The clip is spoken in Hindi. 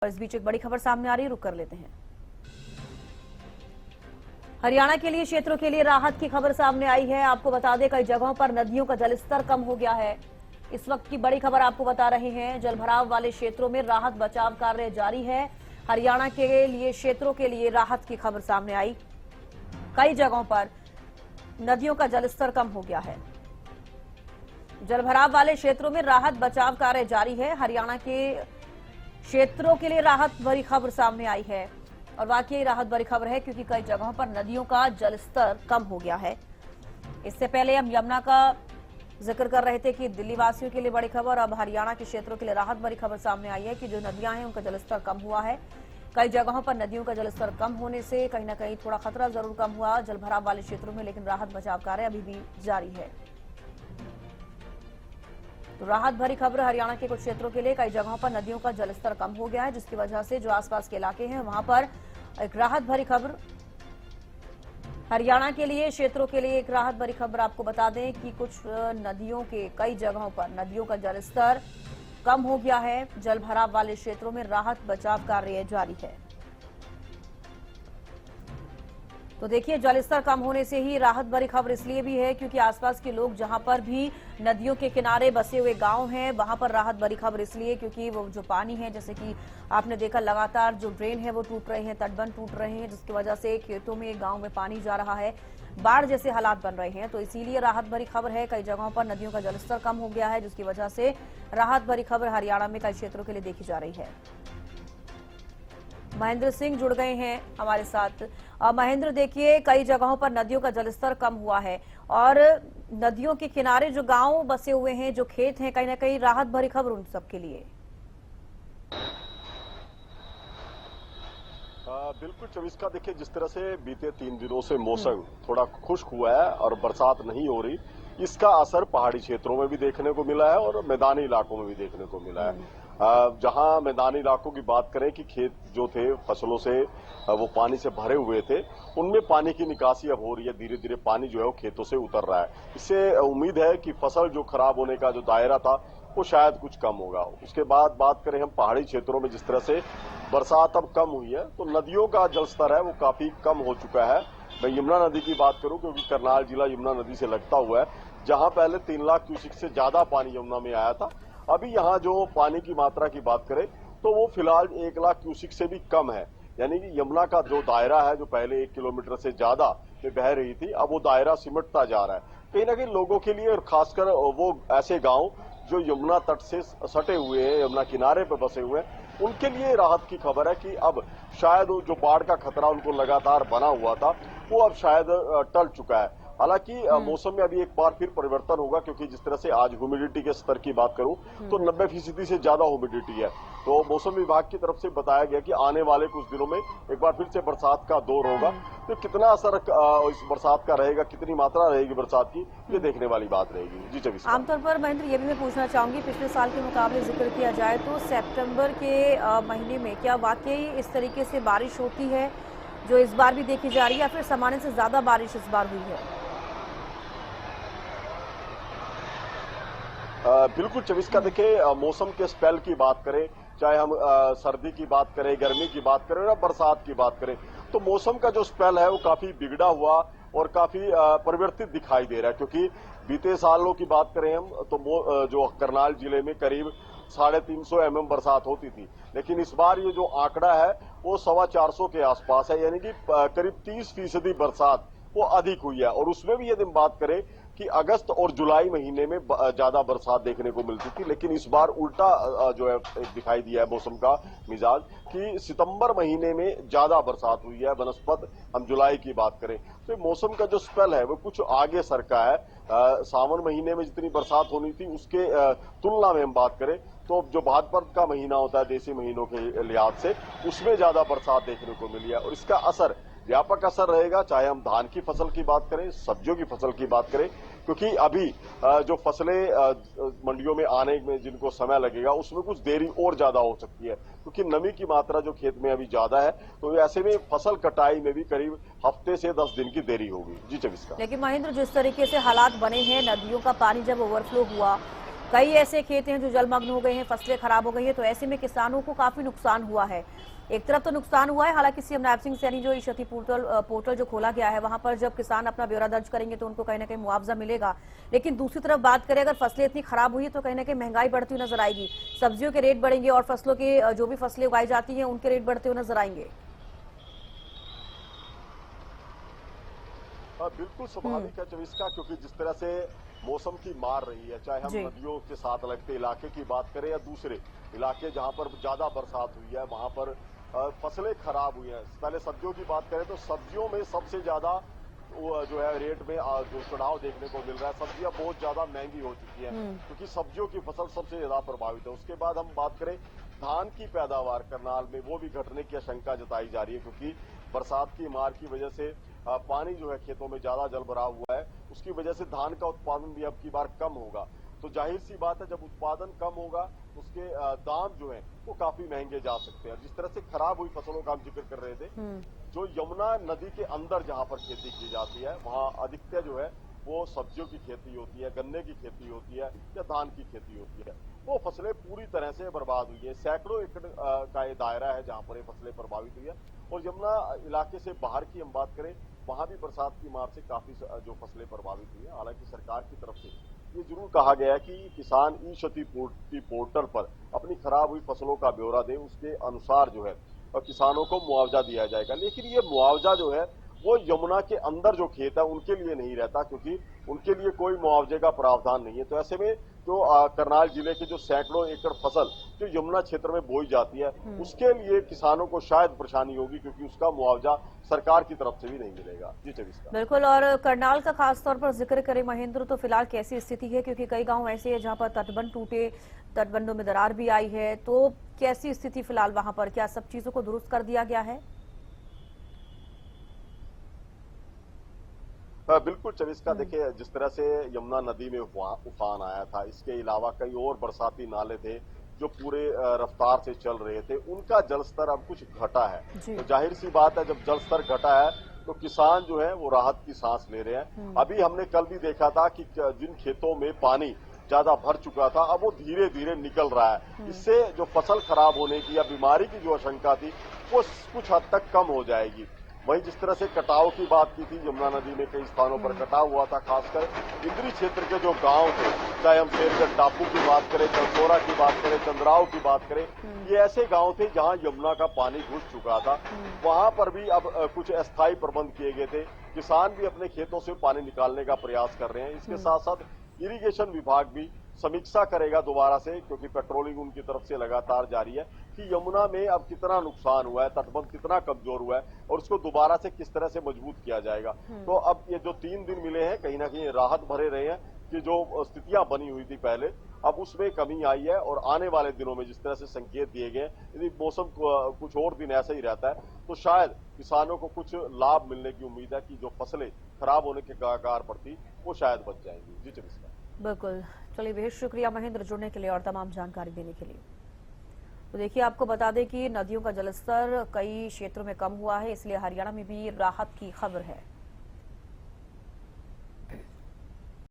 और इस बीच एक बड़ी खबर सामने आ रही है, रुक कर लेते हैं। हरियाणा के लिए क्षेत्रों के लिए राहत की खबर सामने आई है। आपको बता दें कई जगहों पर नदियों का जलस्तर कम हो गया है। इस वक्त की बड़ी खबर आपको बता रहे हैं। जलभराव वाले क्षेत्रों में राहत बचाव कार्य जारी है। हरियाणा के लिए क्षेत्रों के लिए राहत की खबर सामने आई। कई जगहों पर नदियों का जलस्तर कम हो गया है। जलभराव वाले क्षेत्रों में राहत बचाव कार्य जारी है। हरियाणा के क्षेत्रों के लिए राहत भरी खबर सामने आई है और वाकई राहत भरी खबर है क्योंकि कई जगहों पर नदियों का जलस्तर कम हो गया है। इससे पहले हम यमुना का जिक्र कर रहे थे कि दिल्ली वासियों के लिए बड़ी खबर, अब हरियाणा के क्षेत्रों के लिए राहत भरी खबर सामने आई है कि जो नदियां हैं उनका जलस्तर कम हुआ है। कई जगहों पर नदियों का जलस्तर कम होने से कहीं ना कहीं थोड़ा खतरा जरूर कम हुआ जलभराव वाले क्षेत्रों में, लेकिन राहत बचाव कार्य अभी भी जारी है। तो राहत भरी खबर हरियाणा के कुछ क्षेत्रों के लिए, कई जगहों पर नदियों का जलस्तर कम हो गया है जिसकी वजह से जो आसपास के इलाके हैं वहां पर एक राहत भरी खबर। हरियाणा के लिए क्षेत्रों के लिए एक राहत भरी खबर आपको बता दें कि कुछ नदियों के कई जगहों पर नदियों का जलस्तर कम हो गया है। जलभराव वाले क्षेत्रों में राहत बचाव कार्य जारी है। तो देखिए, जलस्तर कम होने से ही राहत भरी खबर इसलिए भी है क्योंकि आसपास के लोग जहां पर भी नदियों के किनारे बसे हुए गांव हैं वहां पर राहत भरी खबर इसलिए क्योंकि वो जो पानी है, जैसे कि आपने देखा लगातार जो ड्रेन है वो टूट रहे हैं, तटबंध टूट रहे हैं जिसकी वजह से खेतों में गांव में पानी जा रहा है, बाढ़ जैसे हालात बन रहे हैं। तो इसीलिए राहत भरी खबर है। कई जगहों पर नदियों का जलस्तर कम हो गया है जिसकी वजह से राहत भरी खबर हरियाणा में कई क्षेत्रों के लिए देखी जा रही है। महेंद्र सिंह जुड़ गए हैं हमारे साथ। महेंद्र, देखिए कई जगहों पर नदियों का जलस्तर कम हुआ है और नदियों के किनारे जो गांव बसे हुए हैं, जो खेत हैं, कहीं ना कहीं राहत भरी खबर उन सबके लिए। बिल्कुल चविष्का, देखिए जिस तरह से बीते 3 दिनों से मौसम थोड़ा खुश्क हुआ है और बरसात नहीं हो रही, इसका असर पहाड़ी क्षेत्रों में भी देखने को मिला है और मैदानी इलाकों में भी देखने को मिला है। जहां मैदानी इलाकों की बात करें कि खेत जो थे फसलों से वो पानी से भरे हुए थे, उनमें पानी की निकासी अब हो रही है। धीरे धीरे पानी जो है वो खेतों से उतर रहा है। इससे उम्मीद है कि फसल जो खराब होने का जो दायरा था वो शायद कुछ कम होगा। उसके बाद बात करें हम पहाड़ी क्षेत्रों में, जिस तरह से बरसात अब कम हुई है तो नदियों का जलस्तर है वो काफी कम हो चुका है। मैं यमुना नदी की बात करूं क्योंकि करनाल जिला यमुना नदी से लगता हुआ है, जहां पहले 3 लाख क्यूसेक से ज्यादा पानी यमुना में आया था, अभी यहां जो पानी की मात्रा की बात करें तो वो फिलहाल 1 लाख क्यूसेक से भी कम है। यानी कि यमुना का जो दायरा है, जो पहले 1 किलोमीटर से ज्यादा में बह रही थी, अब वो दायरा सिमटता जा रहा है। कहीं ना कहीं लोगों के लिए और खासकर वो ऐसे गांव जो यमुना तट से सटे हुए हैं, यमुना किनारे पर बसे हुए हैं, उनके लिए राहत की खबर है कि अब शायद जो बाढ़ का खतरा उनको लगातार बना हुआ था वो अब शायद टल चुका है। हालांकि मौसम में अभी एक बार फिर परिवर्तन होगा क्योंकि जिस तरह से आज ह्यूमिडिटी के स्तर की बात करूं तो 90% से ज्यादा ह्यूमिडिटी है। तो मौसम विभाग की तरफ से बताया गया कि आने वाले कुछ दिनों में एक बार फिर से बरसात का दौर होगा। तो कितना असर इस बरसात का रहेगा, कितनी मात्रा रहेगी बरसात की, ये देखने वाली बात रहेगी। जी चविष्का। आमतौर पर महेंद्र, ये भी मैं पूछना चाहूंगी, पिछले साल के मुकाबले जिक्र किया जाए तो सितंबर के महीने में क्या वाकई इस तरीके से बारिश होती है जो इस बार भी देखी जा रही है या फिर सामान्य से ज्यादा बारिश इस बार हुई है? बिल्कुल चविष्का, देखिए मौसम के स्पेल की बात करें, चाहे हम सर्दी की बात करें, गर्मी की बात करें या बरसात की बात करें, तो मौसम का जो स्पेल है वो काफी बिगड़ा हुआ और काफी परिवर्तित दिखाई दे रहा है। क्योंकि बीते सालों की बात करें हम तो जो करनाल जिले में करीब 350 mm बरसात होती थी, लेकिन इस बार ये जो आंकड़ा है वो 425 के आसपास है। यानी कि करीब 30% बरसात वो अधिक हुई है। और उसमें भी यदि हम बात करें कि अगस्त और जुलाई महीने में ज्यादा बरसात देखने को मिलती थी, लेकिन इस बार उल्टा जो है दिखाई दिया है मौसम का मिजाज कि सितंबर महीने में ज्यादा बरसात हुई है बनस्पत हम जुलाई की बात करें। तो मौसम का जो स्पेल है वो कुछ आगे सरका है। सावन महीने में जितनी बरसात होनी थी उसके तुलना में हम बात करें तो जो भाद्रपद का महीना होता है देसी महीनों के लिहाज से, उसमें ज्यादा बरसात देखने को मिली है। और इसका असर, व्यापक असर रहेगा, चाहे हम धान की फसल की बात करें, सब्जियों की फसल की बात करें, क्योंकि अभी जो फसलें मंडियों में आने में जिनको समय लगेगा उसमें कुछ देरी और ज्यादा हो सकती है क्योंकि नमी की मात्रा जो खेत में अभी ज्यादा है। तो ऐसे में फसल कटाई में भी करीब हफ्ते से 10 दिन की देरी होगी। जी चविष्का। लेकिन महेंद्र, जिस तरीके से हालात बने हैं, नदियों का पानी जब ओवरफ्लो हुआ कई ऐसे खेत हैं जो जलमग्न हो गए हैं, फसलें खराब हो गई है, तो ऐसे में किसानों को काफी नुकसान हुआ है। एक तरफ तो नुकसान हुआ है, हालांकि सीएम नायब सिंह सैनी जो क्षति पोर्टल जो खोला गया है, वहां पर जब किसान अपना ब्यौरा दर्ज करेंगे तो उनको कहीं ना कहीं मुआवजा मिलेगा। लेकिन दूसरी तरफ बात करें, अगर फसलें इतनी खराब हुई है तो कहीं ना कहीं महंगाई बढ़ती हुई नजर आएगी, सब्जियों के रेट बढ़ेंगे और फसलों के जो भी फसलें उगाई जाती हैं उनके रेट बढ़ते हुए नजर आएंगे। बिल्कुल स्वाभाविक है चविष्का, क्योंकि जिस तरह से मौसम की मार रही है, चाहे हम जी। नदियों के साथ लगते इलाके की बात करें या दूसरे इलाके जहां पर ज्यादा बरसात हुई है वहां पर फसलें खराब हुई हैं। पहले सब्जियों की बात करें तो सब्जियों में सबसे ज्यादा वो जो है रेट में जो चढ़ाव देखने को मिल रहा है। सब्जियां बहुत ज्यादा महंगी हो चुकी हैं क्योंकि सब्जियों की फसल सबसे ज्यादा प्रभावित है। उसके बाद हम बात करें धान की पैदावार करनाल में, वो भी घटने की आशंका जताई जा रही है क्योंकि बरसात की मार की वजह से पानी जो है खेतों में ज्यादा जल भराव हुआ है, उसकी वजह से धान का उत्पादन भी अब की बार कम होगा। तो जाहिर सी बात है, जब उत्पादन कम होगा उसके दाम जो है वो काफी महंगे जा सकते हैं। जिस तरह से खराब हुई फसलों का हम जिक्र कर रहे थे, जो यमुना नदी के अंदर जहां पर खेती की जाती है वहां अधिकतर जो है वो सब्जियों की खेती होती है, गन्ने की खेती होती है या धान की खेती होती है। वो फसलें पूरी तरह से बर्बाद हुई है। सैकड़ों एकड़ का ये दायरा है जहां पर ये फसलें प्रभावित हुई है। और यमुना इलाके से बाहर की हम बात करें, वहां भी बरसात की मार से काफी जो फसलें प्रभावित हुई है। हालांकि सरकार की तरफ से ये जरूर कहा गया है कि किसान ई क्षति पोर्टल पर अपनी खराब हुई फसलों का ब्यौरा दे, उसके अनुसार जो है किसानों को मुआवजा दिया जाएगा। लेकिन ये मुआवजा जो है वो यमुना के अंदर जो खेत है उनके लिए नहीं रहता, क्योंकि उनके लिए कोई मुआवजे का प्रावधान नहीं है। तो ऐसे में जो करनाल जिले के जो सैकड़ों एकड़ फसल जो यमुना क्षेत्र में बोई जाती है, उसके लिए किसानों को शायद परेशानी होगी, क्योंकि उसका मुआवजा सरकार की तरफ से भी नहीं मिलेगा। जी चविष्का। बिल्कुल। और करनाल का खास तौर पर जिक्र करें महेंद्र, तो फिलहाल कैसी स्थिति है, क्योंकि कई गांव ऐसे हैं जहां पर तटबंध टूटे, तटबंधों में दरार भी आई है, तो कैसी स्थिति फिलहाल वहां पर, क्या सब चीजों को दुरुस्त कर दिया गया है? बिल्कुल चविष्का, देखिए जिस तरह से यमुना नदी में उफान आया था, इसके अलावा कई और बरसाती नाले थे जो पूरे रफ्तार से चल रहे थे, उनका जलस्तर अब कुछ घटा है। तो जाहिर सी बात है, जब जलस्तर घटा है तो किसान जो है वो राहत की सांस ले रहे हैं। अभी हमने कल भी देखा था कि जिन खेतों में पानी ज्यादा भर चुका था, अब वो धीरे धीरे निकल रहा है। इससे जो फसल खराब होने की या बीमारी की जो आशंका थी वो कुछ हद तक कम हो जाएगी। वहीं जिस तरह से कटाव की बात की थी, यमुना नदी में कई स्थानों पर कटाव हुआ था, खासकर इंद्री क्षेत्र के जो गांव थे, चाहे हम शेरगढ़ टापू की बात करें, चंदोरा की बात करें, चंद्राव की बात करें, ये ऐसे गांव थे जहां यमुना का पानी घुस चुका था। वहां पर भी अब कुछ अस्थायी प्रबंध किए गए थे। किसान भी अपने खेतों से पानी निकालने का प्रयास कर रहे हैं। इसके साथ साथ इरिगेशन विभाग भी समीक्षा करेगा दोबारा से, क्योंकि पेट्रोलिंग उनकी तरफ से लगातार जारी है कि यमुना में अब कितना नुकसान हुआ है, तटबंध कितना कमजोर हुआ है और उसको दोबारा से किस तरह से मजबूत किया जाएगा। तो अब ये जो 3 दिन मिले हैं, कहीं ना कहीं राहत भरे रहे हैं कि जो स्थितियां बनी हुई थी पहले, अब उसमें कमी आई है। और आने वाले दिनों में जिस तरह से संकेत दिए गए, यदि मौसम कुछ और दिन ऐसा ही रहता है तो शायद किसानों को कुछ लाभ मिलने की उम्मीद है कि जो फसलें खराब होने के कगार पर थी वो शायद बच जाएंगी। जी चविष्का। बिल्कुल। चलिए, बेहद शुक्रिया महेंद्र जुड़ने के लिए और तमाम जानकारी देने के लिए। तो देखिए, आपको बता दें कि नदियों का जलस्तर कई क्षेत्रों में कम हुआ है, इसलिए हरियाणा में भी राहत की खबर है।